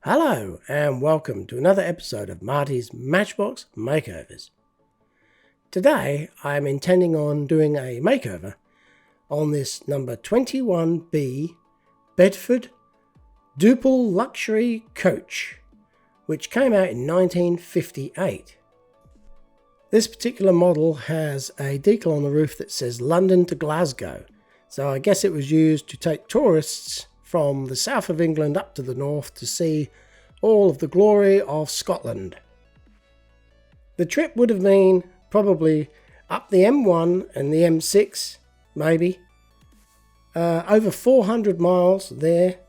Hello and welcome to another episode of Marty's Matchbox Makeovers. Today I am intending on doing a makeover on this number 21b Bedford Duple luxury coach, which came out in 1958. This particular model has a decal on the roof that says London to Glasgow, so I guess it was used to take tourists from the south of England up to the north to see all of the glory of Scotland. The trip would have been probably up the M1 and the M6, maybe. Over 400 miles there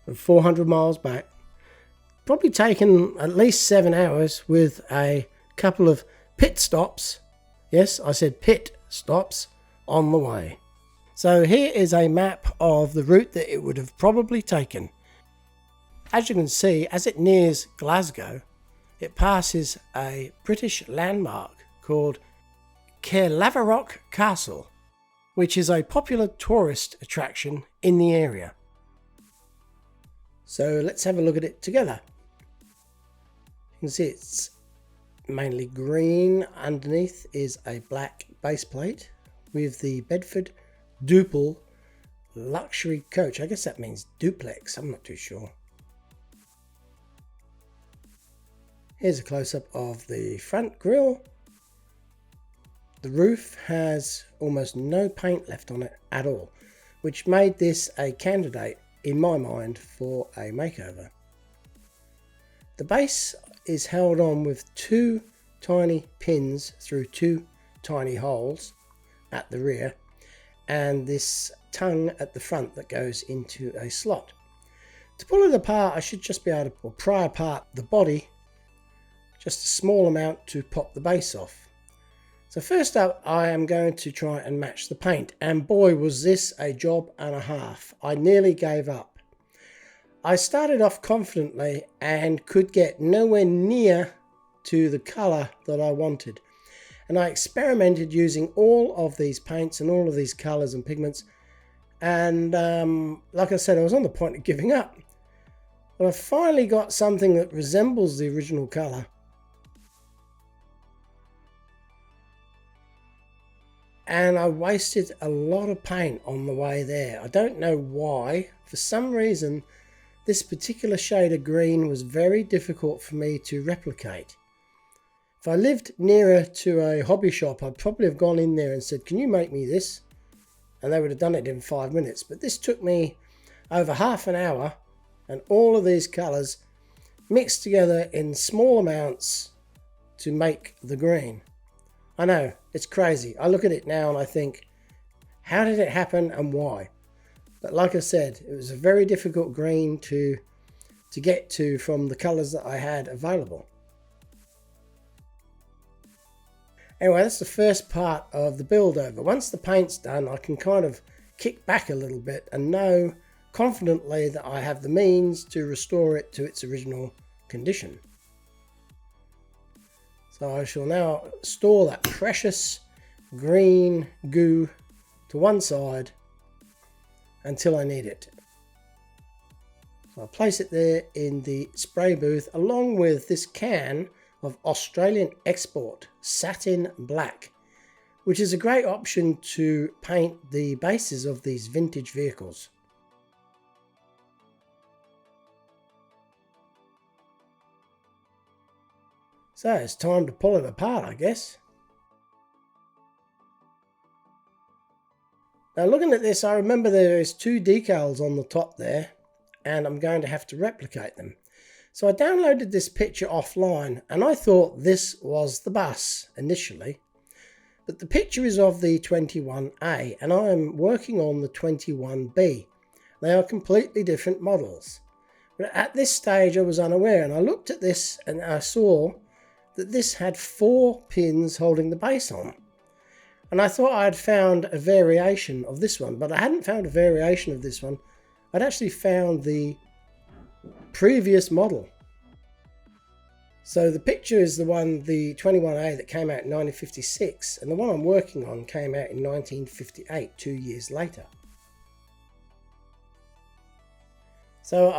and 400 miles back. Probably taken at least 7 hours with a couple of pit stops. Yes, I said pit stops on the way. So here is a map of the route that it would have probably taken. As you can see, as it nears Glasgow, it passes a British landmark called Caerlaverock Castle, which is a popular tourist attraction in the area. So let's have a look at it together. You can see it's mainly green. Underneath is a black base plate with the Bedford Duple luxury coach. I guess that means duplex, I'm not too sure. Here's a close-up of the front grille. The roof has almost no paint left on it at all, which made this a candidate in my mind for a makeover. The base is held on with two tiny pins through two tiny holes at the rear, and this tongue at the front that goes into a slot. To pull it apart, I should just be able to pry apart the body just a small amount to pop the base off. So first up, I am going to try and match the paint, and boy was this a job and a half. I nearly gave up. I started off confidently and could get nowhere near to the colour that I wanted. And I experimented using all of these paints and all of these colours and pigments. And like I said, I was on the point of giving up. But I finally got something that resembles the original colour. And I wasted a lot of paint on the way there. I don't know why. For some reason, this particular shade of green was very difficult for me to replicate. If I lived nearer to a hobby shop, I'd probably have gone in there and said, "Can you make me this?" And they would have done it in 5 minutes. But this took me over half an hour, and all of these colours mixed together in small amounts to make the green. I know, it's crazy. I look at it now and I think, how did it happen and why? But like I said, it was a very difficult green to get to from the colours that I had available. Anyway, that's the first part of the build over. Once the paint's done, I can kind of kick back a little bit and know confidently that I have the means to restore it to its original condition. So I shall now store that precious green goo to one side until I need it. So I'll place it there in the spray booth along with this can of Australian export satin black, which is a great option to paint the bases of these vintage vehicles. So it's time to pull it apart, I guess. Now looking at this, I remember there is two decals on the top there, and I'm going to have to replicate them. So I downloaded this picture offline, and I thought this was the bus initially. But the picture is of the 21A, and I am working on the 21B. They are completely different models. But at this stage I was unaware, and I looked at this and I saw that this had 4 pins holding the base on. And I thought I had found a variation of this one, but I hadn't found a variation of this one. I'd actually found the previous model. So the picture is the 21A that came out in 1956, and the one I'm working on came out in 1958, 2 years later. So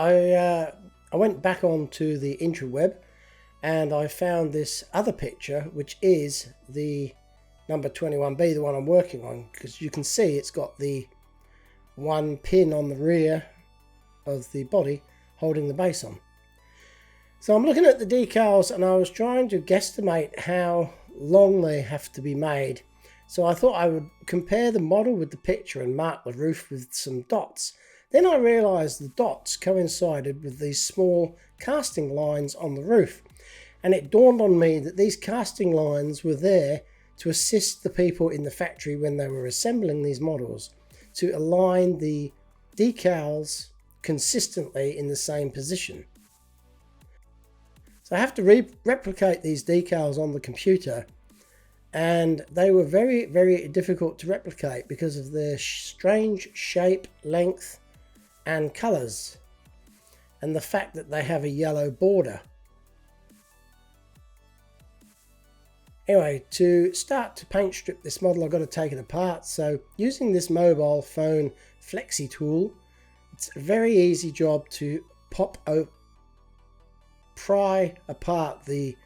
I went back onto the interweb and I found this other picture, which is the number 21B, the one I'm working on, because you can see it's got the one pin on the rear of the body holding the base on. So I'm looking at the decals and I was trying to guesstimate how long they have to be made. So I thought I would compare the model with the picture and mark the roof with some dots. Then I realised the dots coincided with these small casting lines on the roof. And it dawned on me that these casting lines were there to assist the people in the factory when they were assembling these models, to align the decals consistently in the same position. So I have to replicate these decals on the computer, and they were very, very difficult to replicate because of their strange shape, length and colours, and the fact that they have a yellow border. Anyway, to start to paint strip this model, I've got to take it apart. So using this mobile phone flexi tool, it's a very easy job to pry apart the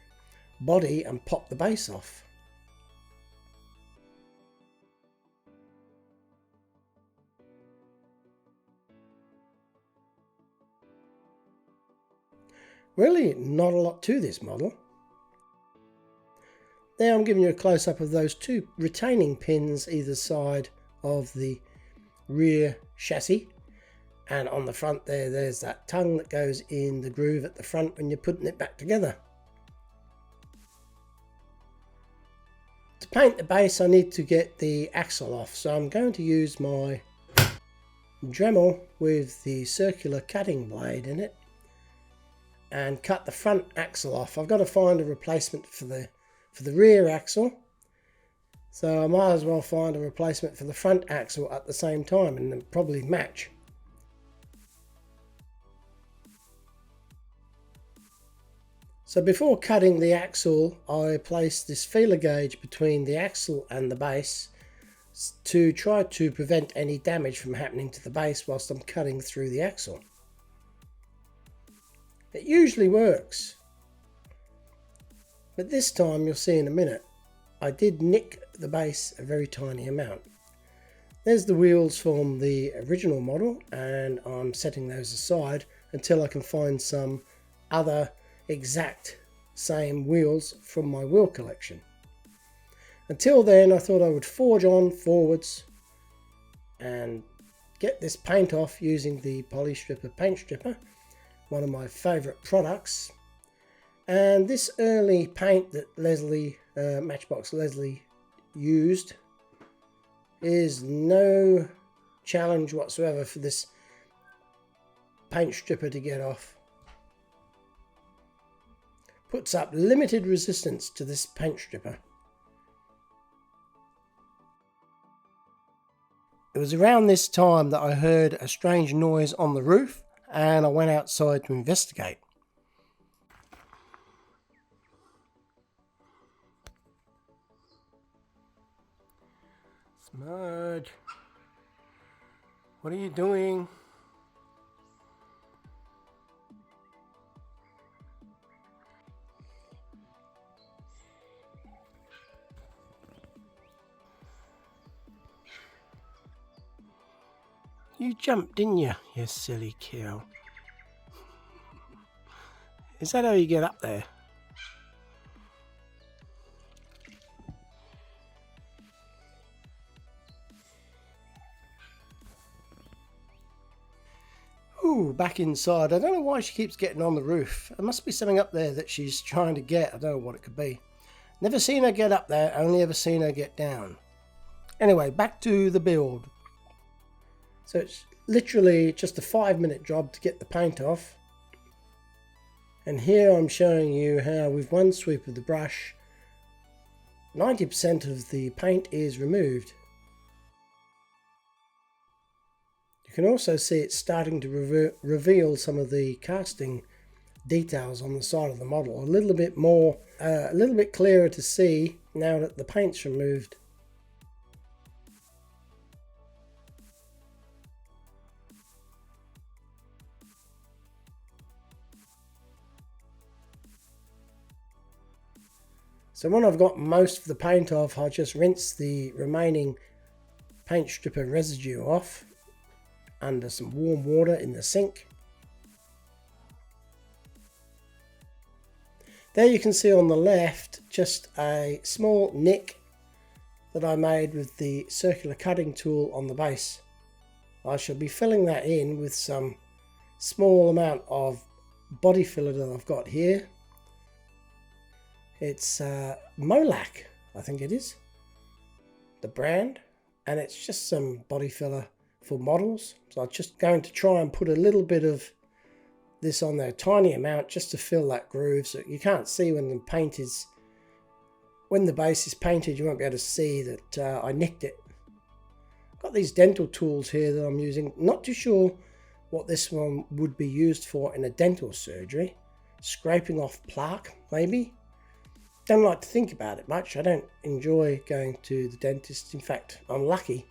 body and pop the base off. Really not a lot to this model. Now I'm giving you a close-up of those two retaining pins either side of the rear chassis, and on the front there's that tongue that goes in the groove at the front when you're putting it back together. To paint the base I need to get the axle off, so I'm going to use my Dremel with the circular cutting blade in it and cut the front axle off. I've got to find a replacement for the rear axle, so I might as well find a replacement for the front axle at the same time and then probably match. So before cutting the axle, I placed this feeler gauge between the axle and the base to try to prevent any damage from happening to the base whilst I'm cutting through the axle. It usually works, but this time, you'll see in a minute, I did nick the base a very tiny amount. There's the wheels from the original model, and I'm setting those aside until I can find some other exact same wheels from my wheel collection. Until then, I thought I would forge on forwards and get this paint off using the Polystripper paint stripper, one of my favourite products. And this early paint that Matchbox Leslie used is no challenge whatsoever for this paint stripper to get off. Puts up limited resistance to this paint stripper. It was around this time that I heard a strange noise on the roof, and I went outside to investigate. Smudge, what are you doing? You jumped, didn't you, you silly cow? Is that how you get up there? Ooh, back inside. I don't know why she keeps getting on the roof. There must be something up there that she's trying to get. I don't know what it could be. Never seen her get up there, only ever seen her get down. Anyway, back to the build. So it's literally just a 5-minute job to get the paint off. And here I'm showing you how with one sweep of the brush, 90% of the paint is removed. You can also see it's starting to reveal some of the casting details on the side of the model. A little bit clearer to see now that the paint's removed. So when I've got most of the paint off, I just rinse the remaining paint stripper residue off under some warm water in the sink. There you can see on the left just a small nick that I made with the circular cutting tool on the base. I shall be filling that in with some small amount of body filler that I've got here. It's Molac, I think it is, the brand, and it's just some body filler for models. So I'm just going to try and put a little bit of this on there, a tiny amount, just to fill that groove, so you can't see when the paint is, when the base is painted, you won't be able to see that I nicked it. Got these dental tools here that I'm using. Not too sure what this one would be used for in a dental surgery. Scraping off plaque, maybe. Don't like to think about it much. I don't enjoy going to the dentist. In fact, I'm lucky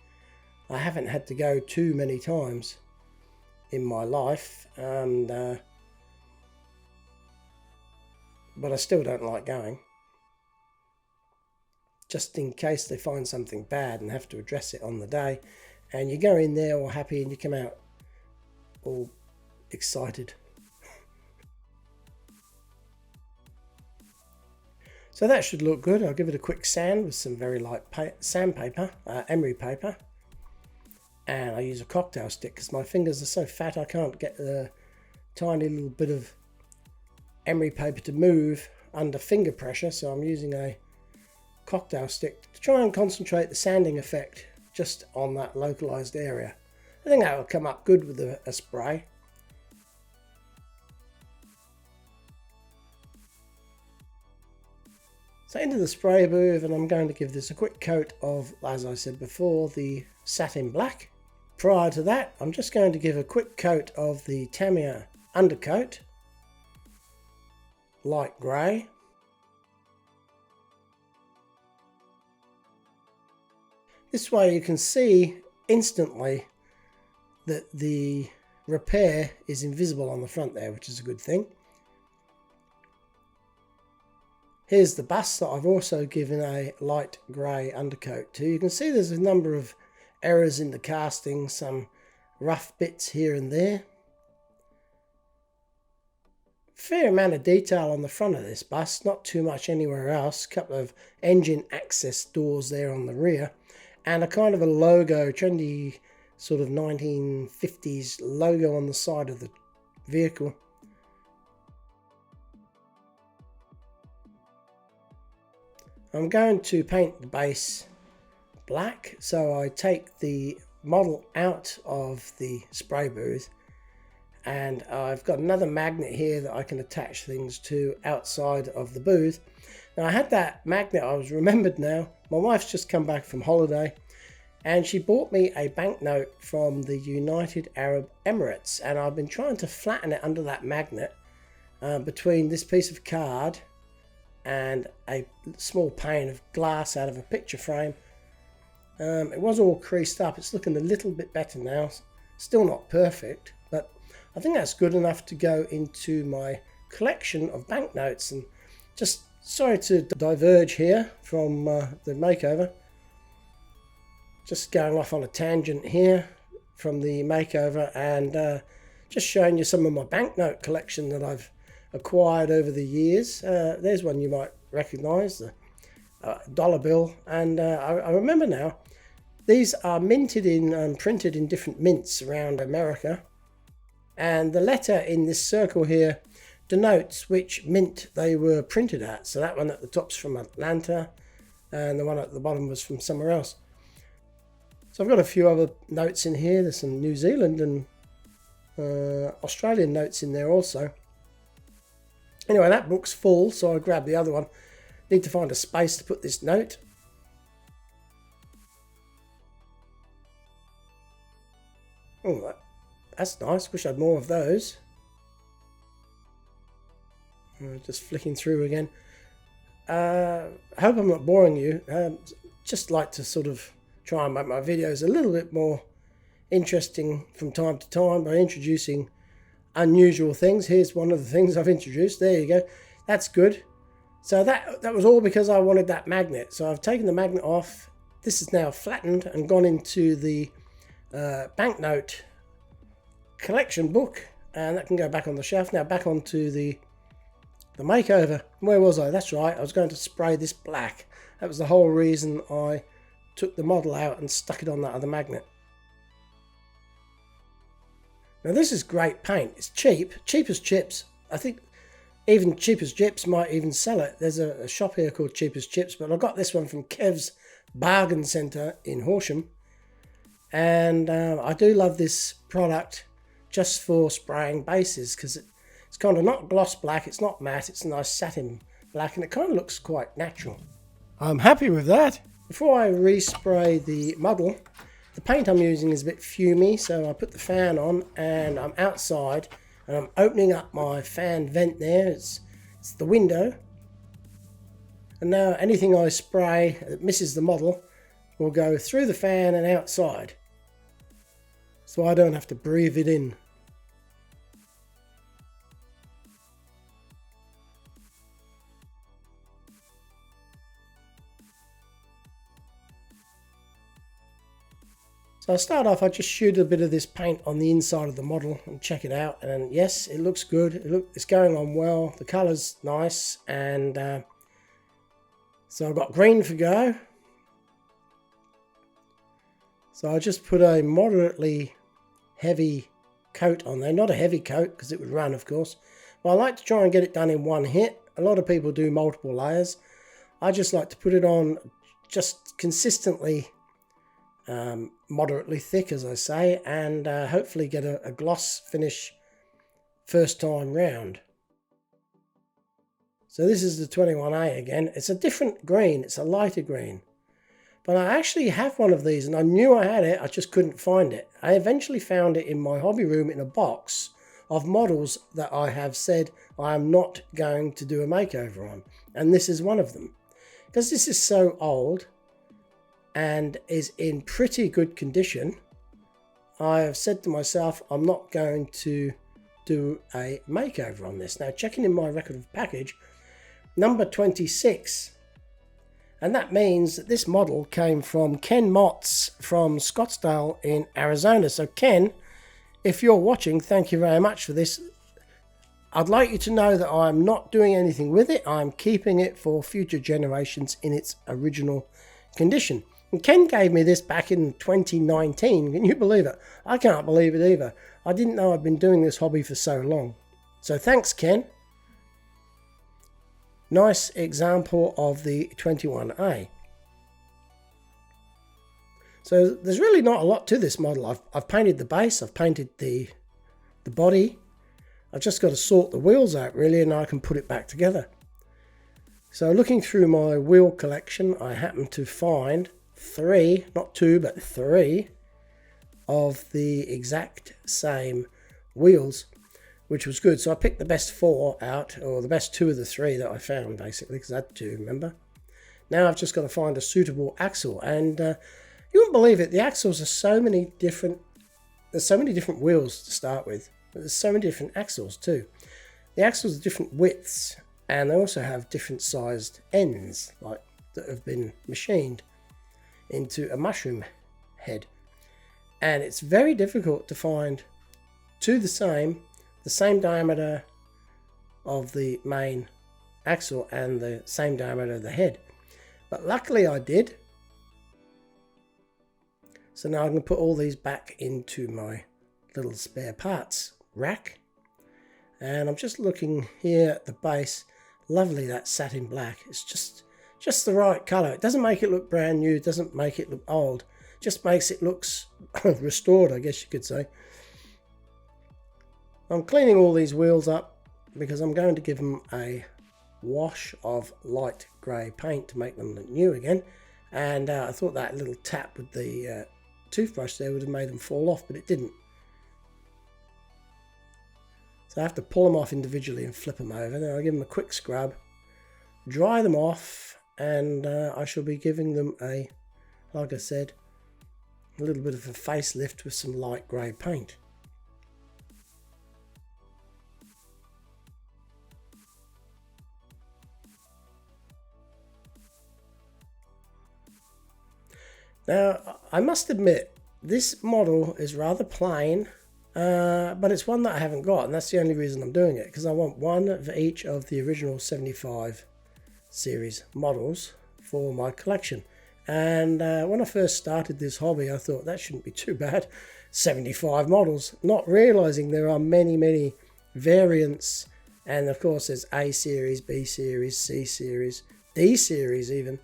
I haven't had to go too many times in my life, and but I still don't like going, just in case they find something bad and have to address it on the day, and you go in there all happy and you come out all excited. So that should look good. I'll give it a quick sand with some very light sandpaper, emery paper. And I use a cocktail stick because my fingers are so fat I can't get the tiny little bit of emery paper to move under finger pressure. So I'm using a cocktail stick to try and concentrate the sanding effect just on that localized area. I think that will come up good with a spray. So into the spray booth, and I'm going to give this a quick coat of, as I said before, the satin black. Prior to that, I'm just going to give a quick coat of the Tamiya undercoat, light grey. This way you can see instantly that the repair is invisible on the front there, which is a good thing. Here's the bust that I've also given a light grey undercoat to. You can see there's a number of errors in the casting, some rough bits here and there. Fair amount of detail on the front of this bus, not too much anywhere else. A couple of engine access doors there on the rear, and a kind of a logo, trendy sort of 1950s logo on the side of the vehicle. I'm going to paint the base black, so I take the model out of the spray booth, and I've got another magnet here that I can attach things to outside of the booth. Now I had that magnet, I was remembered now, my wife's just come back from holiday and she bought me a banknote from the United Arab Emirates, and I've been trying to flatten it under that magnet between this piece of card and a small pane of glass out of a picture frame. It was all creased up. It's looking a little bit better now. Still not perfect, but I think that's good enough to go into my collection of banknotes. And just sorry to diverge here from the makeover. Just going off on a tangent here from the makeover, and just showing you some of my banknote collection that I've acquired over the years. There's one you might recognize, the dollar bill, and I remember now, these are minted in, printed in different mints around America, and the letter in this circle here denotes which mint they were printed at. So that one at the top's from Atlanta, and the one at the bottom was from somewhere else. So I've got a few other notes in here. There's some New Zealand and Australian notes in there also. Anyway, that book's full, so I grabbed the other one. Need to find a space to put this note. Oh, that's nice. Wish I had more of those. Just flicking through again. I hope I'm not boring you. Just like to sort of try and make my videos a little bit more interesting from time to time by introducing unusual things. Here's one of the things I've introduced. There you go. That's good. So that was all because I wanted that magnet. So I've taken the magnet off. This is now flattened and gone into the banknote collection book, and that can go back on the shelf. Now back onto the makeover. Where was I? That's right, I was going to spray this black. That was the whole reason I took the model out and stuck it on that other magnet. Now this is great paint. It's cheap as chips. I think even Cheap as Chips might even sell it. There's a shop here called Cheap as Chips, but I got this one from Kev's Bargain Centre in Horsham. And I do love this product just for spraying bases, because it's kind of not gloss black, it's not matte, it's a nice satin black, and it kind of looks quite natural. I'm happy with that. Before I respray the model, the paint I'm using is a bit fumy, so I put the fan on and I'm outside and I'm opening up my fan vent there. It's the window. And now anything I spray that misses the model will go through the fan and outside, so I don't have to breathe it in. So I'll start off, I just shoot a bit of this paint on the inside of the model and check it out, and yes, it looks good. It's going on well, the colour's nice, and so I've got green for go. So I just put a moderately heavy coat on there, not a heavy coat because it would run of course, but I like to try and get it done in one hit. A lot of people do multiple layers. I just like to put it on just consistently, moderately thick as I say, and hopefully get a gloss finish first time round. So this is the 21A again. It's a different green, it's a lighter green. But I actually have one of these, and I knew I had it, I just couldn't find it. I eventually found it in my hobby room in a box of models that I have said I am not going to do a makeover on. And this is one of them. Because this is so old and is in pretty good condition, I have said to myself I'm not going to do a makeover on this. Now checking in my record of package, number 26. And that means that this model came from Ken Motts from Scottsdale in Arizona. So Ken, if you're watching, thank you very much for this. I'd like you to know that I'm not doing anything with it. I'm keeping it for future generations in its original condition. And Ken gave me this back in 2019. Can you believe it? I can't believe it either. I didn't know I'd been doing this hobby for so long. So thanks, Ken. Nice example of the 21A. So there's really not a lot to this model. I've painted the base, I've painted the body. I've just got to sort the wheels out really, and I can put it back together. So looking through my wheel collection, I happened to find 3, not 2, but 3 of the exact same wheels, which was good. So I picked the best 4 out, or the best 2 of the 3 that I found basically, because I had 2, remember. Now I've just got to find a suitable axle, and you wouldn't believe it, the axles are so many different, there's so many different wheels to start with, but there's so many different axles too. The axles are different widths, and they also have different sized ends, like that have been machined into a mushroom head. And it's very difficult to find 2 the same diameter of the main axle and the same diameter of the head. But luckily I did. So now I can put all these back into my little spare parts rack. And I'm just looking here at the base. Lovely, that satin black. It's just the right colour. It doesn't make it look brand new, it doesn't make it look old. It just makes it look restored, I guess you could say. I'm cleaning all these wheels up because I'm going to give them a wash of light grey paint to make them look new again. And I thought that little tap with the toothbrush there would have made them fall off, but it didn't. So I have to pull them off individually and flip them over. Then I'll give them a quick scrub, dry them off, and I shall be giving them a, like I said, a little bit of a facelift with some light grey paint. Now, I must admit, this model is rather plain, but it's one that I haven't got, and that's the only reason I'm doing it, because I want one of each of the original 75 series models for my collection. And when I first started this hobby, I thought that shouldn't be too bad, 75 models, not realizing there are many variants. And of course there's A series, B series, C series, D series even.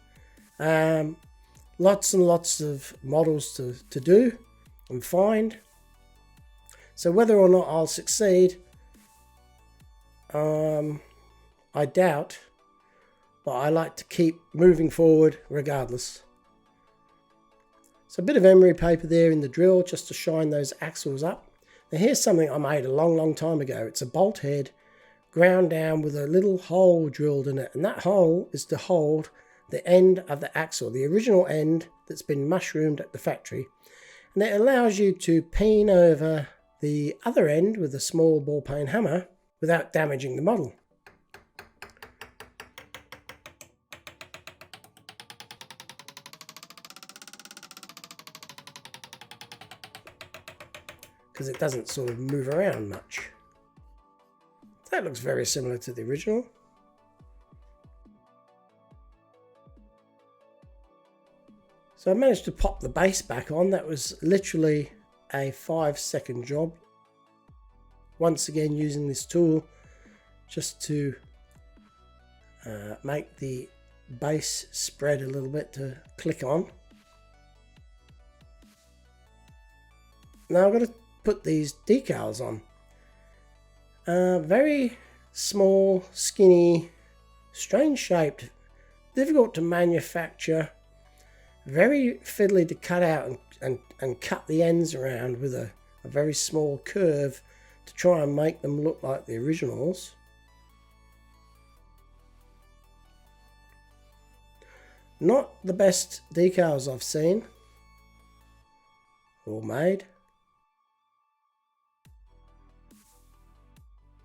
Lots and lots of models to do and find. So whether or not I'll succeed, I doubt, but I like to keep moving forward regardless. So a bit of emery paper there in the drill just to shine those axles up. Now here's something I made a long time ago. It's a bolt head ground down with a little hole drilled in it, and that hole is to hold the end of the axle, the original end that's been mushroomed at the factory, and it allows you to peen over the other end with a small ball peen hammer without damaging the model. Because it doesn't sort of move around much. That looks very similar to the original. So I managed to pop the base back on. That was literally a 5-second job. Once again using this tool just to make the base spread a little bit to click on. Now I've got to put these decals on. Very small, skinny, strange shaped, difficult to manufacture, very fiddly to cut out and cut the ends around with a very small curve to try and make them look like the originals. Not the best decals I've seen or made.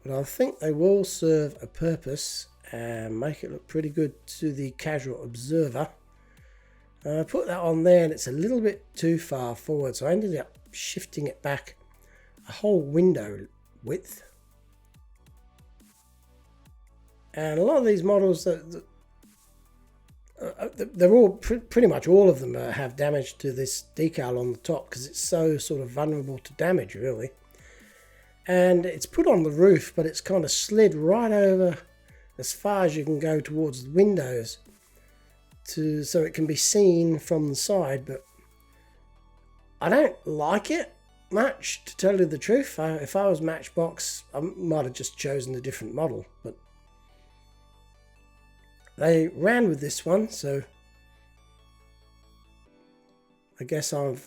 But I think they will serve a purpose and make it look pretty good to the casual observer. I put that on there and it's a little bit too far forward, so I ended up shifting it back a whole window width. And a lot of these models, they're all pretty much all of them have damage to this decal on the top because it's so sort of vulnerable to damage, really. And it's put on the roof, but it's kind of slid right over as far as you can go towards the windows so it can be seen from the side. But I don't like it much, to tell you the truth. If I was Matchbox, I might have just chosen a different model, but they ran with this one, so I guess I've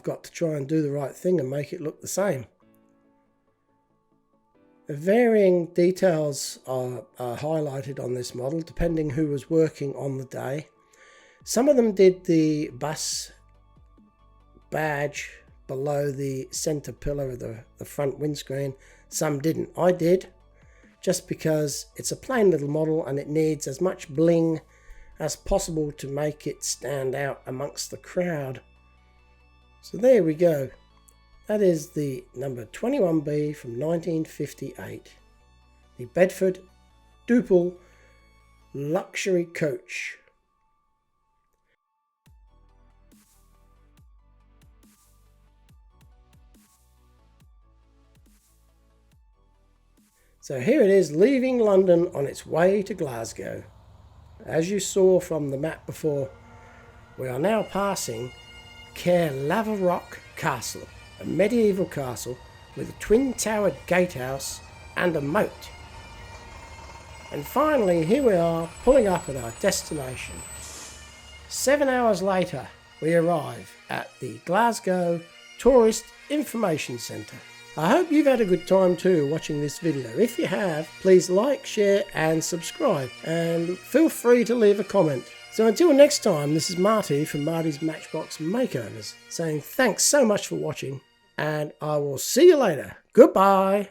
got to try and do the right thing and make it look the same. The varying details are highlighted on this model depending who was working on the day. Some of them did the bus badge below the center pillar of the front windscreen. Some didn't. I did, just because it's a plain little model and it needs as much bling as possible to make it stand out amongst the crowd. So there we go. That is the number 21b from 1958, the Bedford Duple luxury coach. So here it is, leaving London on its way to Glasgow. As you saw from the map before, we are now passing Caerlaverock Castle, a medieval castle with a twin-towered gatehouse and a moat. And finally, here we are, pulling up at our destination. 7 hours later, we arrive at the Glasgow Tourist Information Centre. I hope you've had a good time too watching this video. If you have, please like, share and subscribe, and feel free to leave a comment. So until next time, this is Marty from Marty's Matchbox Makeovers, saying thanks so much for watching, and I will see you later. Goodbye.